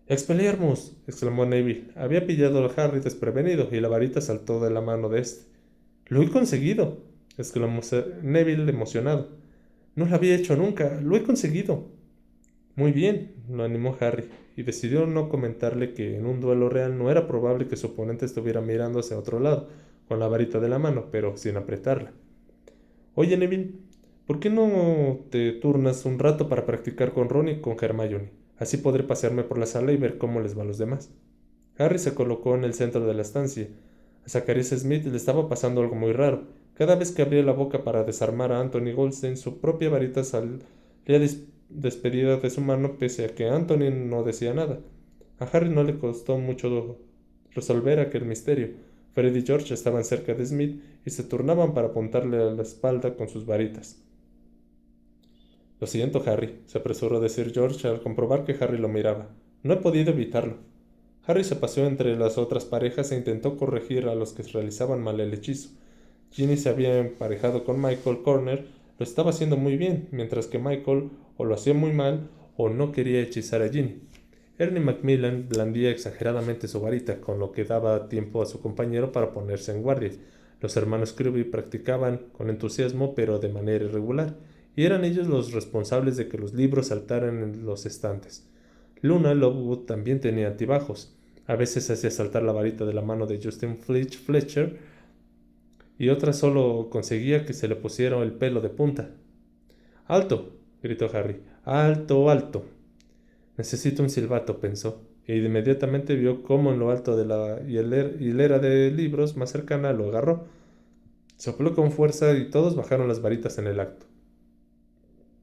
¡Expelliarmus! Exclamó Neville. Había pillado a Harry desprevenido y la varita saltó de la mano de éste. —¡Lo he conseguido! —exclamó Neville emocionado. —No lo había hecho nunca. ¡Lo he conseguido! —Muy bien —lo animó Harry, y decidió no comentarle que en un duelo real no era probable que su oponente estuviera mirando hacia otro lado, con la varita de la mano, pero sin apretarla. —Oye, Neville, ¿por qué no te turnas un rato para practicar con Ron y con Hermione? Así podré pasearme por la sala y ver cómo les va a los demás. Harry se colocó en el centro de la estancia. A Zacharias Smith le estaba pasando algo muy raro. Cada vez que abría la boca para desarmar a Anthony Goldstein, su propia varita salía despedida de su mano, pese a que Anthony no decía nada. A Harry no le costó mucho resolver aquel misterio. Fred y George estaban cerca de Smith y se turnaban para apuntarle a la espalda con sus varitas. Lo siento, Harry, se apresuró a decir George al comprobar que Harry lo miraba. No he podido evitarlo. Harry se paseó entre las otras parejas e intentó corregir a los que realizaban mal el hechizo. Ginny se había emparejado con Michael Corner, lo estaba haciendo muy bien, mientras que Michael o lo hacía muy mal o no quería hechizar a Ginny. Ernie Macmillan blandía exageradamente su varita, con lo que daba tiempo a su compañero para ponerse en guardia. Los hermanos Creevy practicaban con entusiasmo, pero de manera irregular, y eran ellos los responsables de que los libros saltaran en los estantes. Luna Lovegood también tenía altibajos. A veces hacía saltar la varita de la mano de Justin Fletcher y otras solo conseguía que se le pusiera el pelo de punta. ¡Alto! —gritó Harry. ¡Alto, alto! Necesito un silbato, pensó, y inmediatamente vio cómo en lo alto de la hilera de libros más cercana lo agarró. Sopló con fuerza y todos bajaron las varitas en el acto.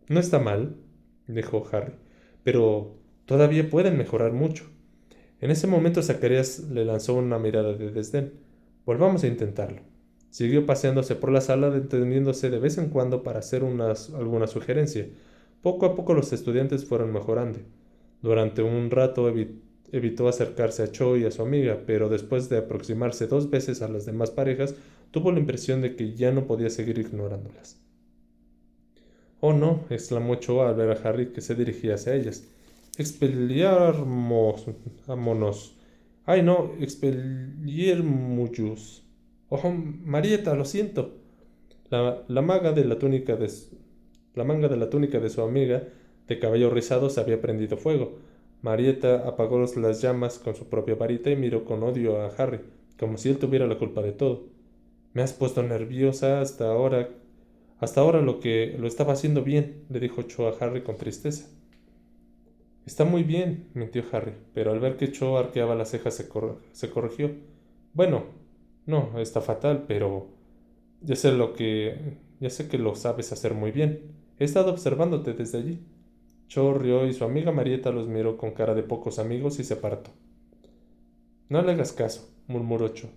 —No está mal —dijo Harry—, pero todavía pueden mejorar mucho. En ese momento Zacarías le lanzó una mirada de desdén. —Volvamos a intentarlo. Siguió paseándose por la sala, deteniéndose de vez en cuando para hacer alguna sugerencia. Poco a poco los estudiantes fueron mejorando. Durante un rato evitó acercarse a Cho y a su amiga, pero después de aproximarse 2 veces a las demás parejas, tuvo la impresión de que ya no podía seguir ignorándolas. —¡Oh, no! —exclamó Cho al ver a Harry que se dirigía hacia ellas. —Expelliarmonos. —¡Ay, no! Expelliarmus. —¡Oh, Marieta, lo siento! La manga de la túnica de su amiga de cabello rizado se había prendido fuego. Marieta apagó las llamas con su propia varita y miró con odio a Harry, como si él tuviera la culpa de todo. —Me has puesto nerviosa hasta ahora. Hasta ahora lo estaba haciendo bien —le dijo Cho a Harry con tristeza. —Está muy bien —mintió Harry, pero al ver que Cho arqueaba las cejas se corrigió. —Bueno, no, está fatal, pero ya sé que lo sabes hacer muy bien. He estado observándote desde allí. Cho rió y su amiga Marieta los miró con cara de pocos amigos y se apartó. No le hagas caso, murmuró Cho.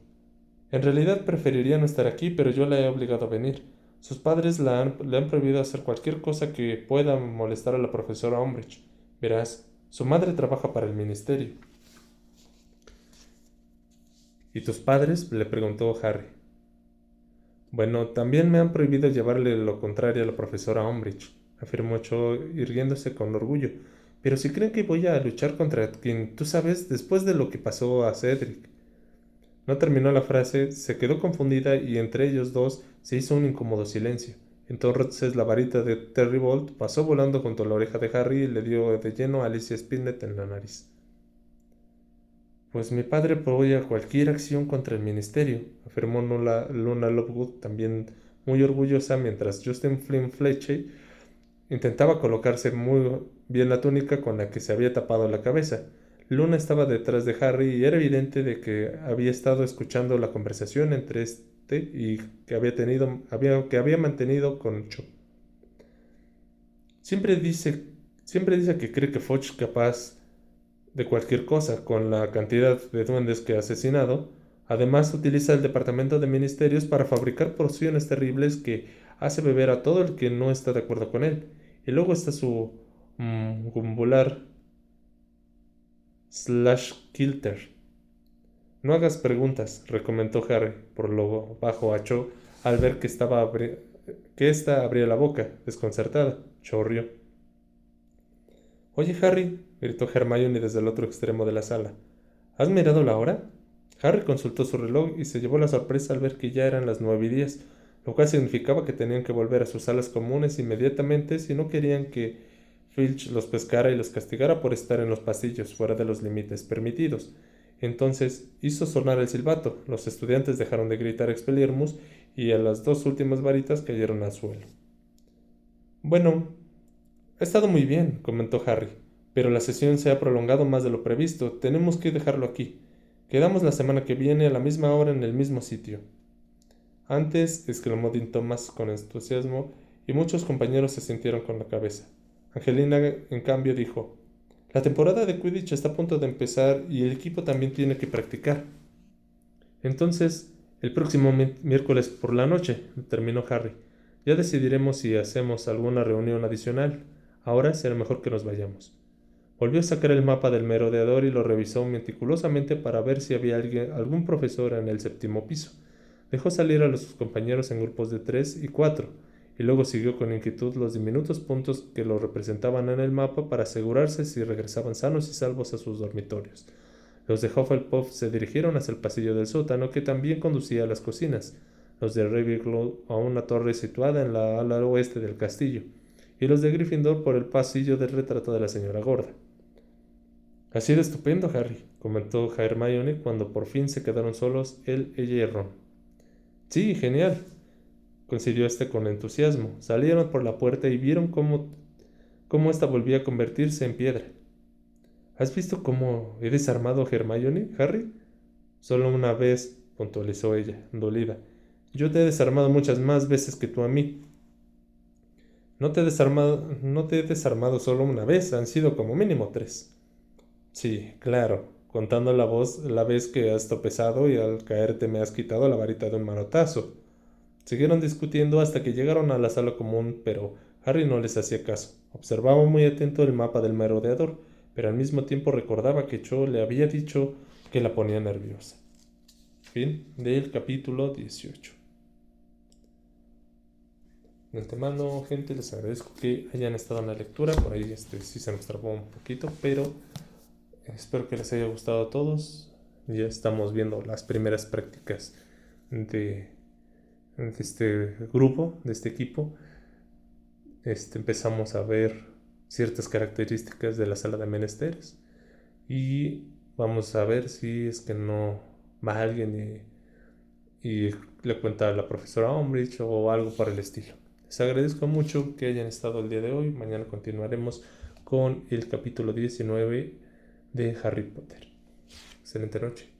En realidad preferiría no estar aquí, pero yo la he obligado a venir. Sus padres le han prohibido hacer cualquier cosa que pueda molestar a la profesora Umbridge. Verás, su madre trabaja para el ministerio. ¿Y tus padres? Le preguntó Harry. Bueno, también me han prohibido llevarle lo contrario a la profesora Umbridge, afirmó Cho, irguiéndose con orgullo. Pero si creen que voy a luchar contra quien, tú sabes, después de lo que pasó a Cedric. No terminó la frase, se quedó confundida y entre ellos dos se hizo un incómodo silencio. Entonces la varita de Terribolt pasó volando junto a la oreja de Harry y le dio de lleno a Alicia Spinnet en la nariz. Pues mi padre apoya cualquier acción contra el ministerio, afirmó Luna Lovegood, también muy orgullosa, mientras Justin Flynn Fletcher intentaba colocarse muy bien la túnica con la que se había tapado la cabeza. Luna estaba detrás de Harry y era evidente de que había estado escuchando la conversación entre este y que había mantenido con Cho. Siempre dice, siempre dice que cree que Fudge es capaz de cualquier cosa con la cantidad de duendes que ha asesinado. Además, utiliza el departamento de ministerios para fabricar pociones terribles que hace beber a todo el que no está de acuerdo con él. Y luego está su Gumbular Slash Kilter. No hagas preguntas, recomendó Harry por lo bajo a Cho al ver que ésta abría la boca, desconcertada. Cho rió. Oye, Harry, gritó Hermione desde el otro extremo de la sala. ¿Has mirado la hora? Harry consultó su reloj y se llevó la sorpresa al ver que ya eran las 9:10, lo cual significaba que tenían que volver a sus salas comunes inmediatamente si no querían que Filch los pescara y los castigara por estar en los pasillos fuera de los límites permitidos. Entonces hizo sonar el silbato, los estudiantes dejaron de gritar Expelliarmus y a las dos últimas varitas cayeron al suelo. Bueno, ha estado muy bien, comentó Harry, pero la sesión se ha prolongado más de lo previsto. Tenemos que dejarlo aquí. Quedamos la semana que viene a la misma hora en el mismo sitio. Antes, exclamó Dean Thomas con entusiasmo, y muchos compañeros se sintieron con la cabeza. Angelina, en cambio, dijo, la temporada de Quidditch está a punto de empezar y el equipo también tiene que practicar. Entonces, el próximo miércoles por la noche, terminó Harry. Ya decidiremos si hacemos alguna reunión adicional. Ahora será mejor que nos vayamos. Volvió a sacar el mapa del merodeador y lo revisó meticulosamente para ver si había algún profesor en el séptimo piso. Dejó salir a sus compañeros en grupos de 3 y 4, y luego siguió con inquietud los diminutos puntos que lo representaban en el mapa para asegurarse si regresaban sanos y salvos a sus dormitorios. Los de Hufflepuff se dirigieron hacia el pasillo del sótano que también conducía a las cocinas, los de Ravenclaw a una torre situada en la ala oeste del castillo, y los de Gryffindor por el pasillo del retrato de la señora gorda. Ha sido estupendo, Harry, comentó Hermione cuando por fin se quedaron solos ella y Ron. Sí, genial, coincidió este con entusiasmo. Salieron por la puerta y vieron cómo ésta volvía a convertirse en piedra. ¿Has visto cómo he desarmado a Hermione, Harry? Solo una vez, puntualizó ella, dolida. Yo te he desarmado muchas más veces que tú a mí. No te he desarmado solo una vez, han sido como mínimo 3. Sí, claro, contando la vez que has tropezado y al caerte me has quitado la varita de un manotazo. Siguieron discutiendo hasta que llegaron a la sala común, pero Harry no les hacía caso. Observaba muy atento el mapa del merodeador, pero al mismo tiempo recordaba que Cho le había dicho que la ponía nerviosa. Fin del capítulo 18. De antemano, gente, les agradezco que hayan estado en la lectura. Por ahí sí se nos trabó un poquito, pero espero que les haya gustado a todos. Ya estamos viendo las primeras prácticas de este grupo, de este equipo. Empezamos a ver ciertas características de la sala de menesteres y vamos a ver si es que no va alguien y le cuenta a la profesora Umbridge o algo por el estilo. Les agradezco mucho que hayan estado el día de hoy. Mañana continuaremos con el capítulo 19 de Harry Potter. Excelente noche.